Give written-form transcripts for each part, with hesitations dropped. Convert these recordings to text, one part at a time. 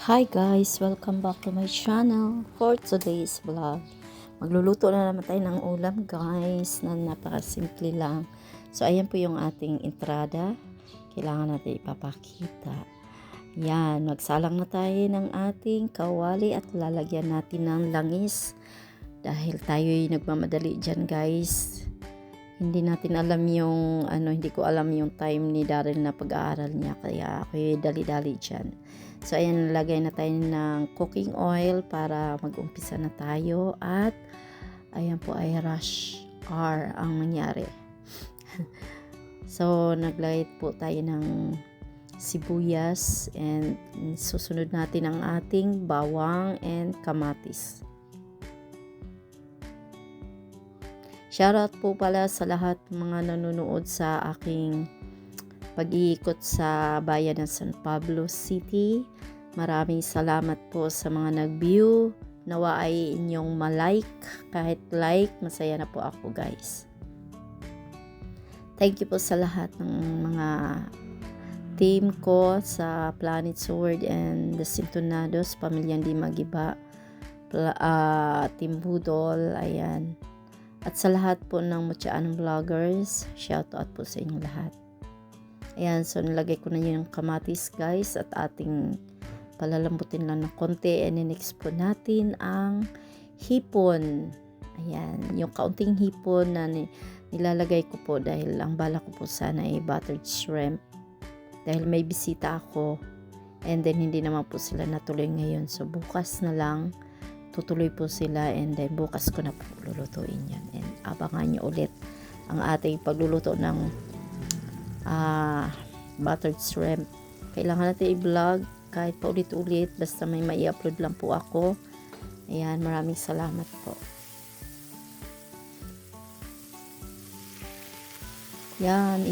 Hi guys! Welcome back to my channel for today's vlog. Magluluto na naman tayo ng ulam guys na napakasimple lang. So ayan po yung ating entrada. Kailangan natin ipapakita. Yan, magsalang na tayo ng ating kawali at lalagyan natin ng langis. Dahil tayo'y nagmamadali dyan guys. Hindi natin alam yung hindi ko alam yung time ni Daryl na pag-aaral niya, kaya ako'y dali-dali dyan. So ayan, lagay na tayo ng cooking oil para mag-umpisa na tayo, at ayan po ay rush hour ang nangyari. So naglagay po tayo ng sibuyas, and susunod natin ang ating bawang and kamatis. Shoutout po pala sa lahat mga nanonood sa aking pag-iikot sa bayan ng San Pablo City. Maraming salamat po sa mga nag-view. Nawa ay inyong ma-like. Kahit like, masaya na po ako guys. Thank you po sa lahat ng mga team ko sa Planet Sword and the Sintonados, Pamilyang Di Magiba, Team Budol, ayan. At sa lahat po ng Mutsyaan Vloggers, shoutout po sa inyo lahat. Ayan, so nilagay ko na yung kamatis guys, at ating palalambutin lang ng konti, and next po natin ang hipon. Ayan, yung kaunting hipon na nilalagay ko po dahil ang bala ko po sana ay buttered shrimp. Dahil may bisita ako, and then hindi naman po sila natuloy ngayon, so bukas na lang tutuloy po sila, and then bukas ko na po lulutuin yan. And abangan nyo ulit ang ating pagluluto ng buttered shrimp. Kailangan natin i-vlog kahit pa ulit-ulit, basta may mai-upload lang po ako. Ayan, maraming salamat po. Yan,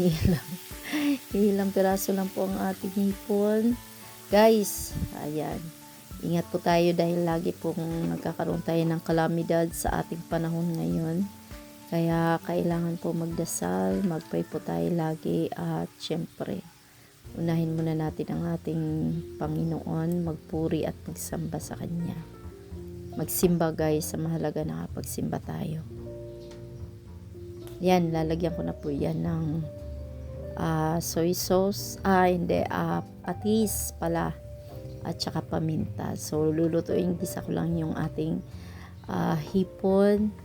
ilang piraso lang po ang ating hipon guys. Ayan, ingat po tayo dahil lagi pong nagkakaroon tayo ng kalamidad sa ating panahon ngayon. Kaya kailangan po magdasal, mag-pray po tayo lagi, at syempre, unahin muna natin ang ating Panginoon, magpuri at magsamba sa Kanya. Magsimba guys, sa mahalaga na kapagsimba tayo. Yan, lalagyan ko na po yan ng soy sauce, patis pala, at saka paminta. So lulutuin, gisa ko lang yung ating hipon,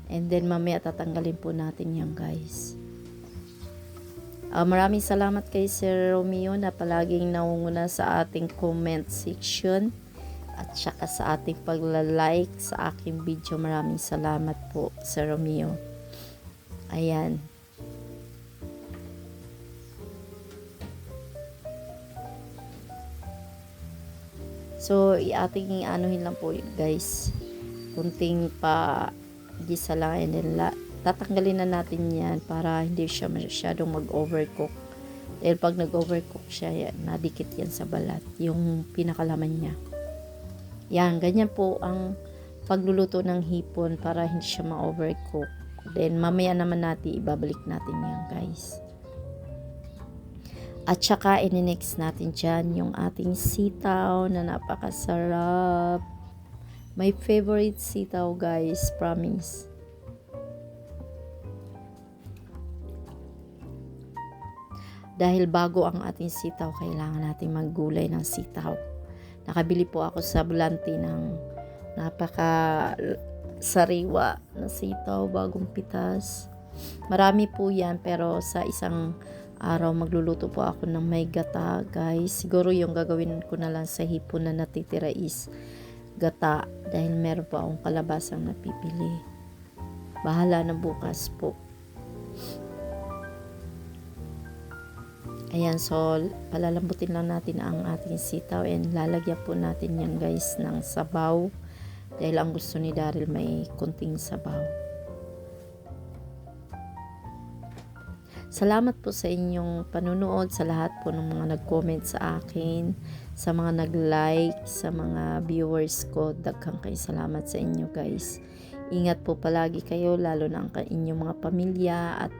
and then mamaya tatanggalin po natin yan guys. Maraming salamat kay Sir Romeo na palaging nangunguna sa ating comment section, at saka sa ating pagla-like sa aking video. Maraming salamat po Sir Romeo. Ayan. So, ating anuhin lang po guys. Kunting pa gisa lang, and then tatanggalin na natin yan para hindi siya masyadong mag-overcook. Dahil pag nag-overcook siya, nadikit yan sa balat, yung pinakalaman niya. Yan, ganyan po ang pagluluto ng hipon para hindi siya ma-overcook. Then, mamaya naman natin, ibabalik natin yan guys. At saka, in-next natin dyan yung ating sitaw na napakasarap. My favorite sitaw guys, promise. Dahil bago ang ating sitaw, kailangan natin maggulay ng sitaw. Nakabili po ako sa Bulante ng napaka sariwa na sitaw, bagong pitas. Marami po yan, pero sa isang araw magluluto po ako ng may gata guys. Siguro yung gagawin ko na lang sa hipon na natitira is gata, dahil meron po akong kalabasang napipili. Bahala na bukas po. Ayan, so palalambutin lang natin ang ating sitaw, and lalagyan po natin yan guys ng sabaw, dahil ang gusto ni Daryl may kunting sabaw. Salamat po sa inyong panunood, sa lahat po ng mga nag-comment sa akin, sa mga nag-like, sa mga viewers ko. Daghang kayo salamat sa inyo guys. Ingat po palagi kayo, lalo na ang inyong mga pamilya, at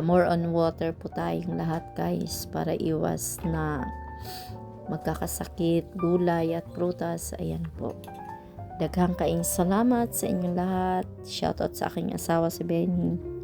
more on water po tayong lahat guys, para iwas na magkakasakit, gulay at prutas. Ayan po. Daghang kaing salamat sa inyong lahat. Shoutout sa aking asawa si Benny.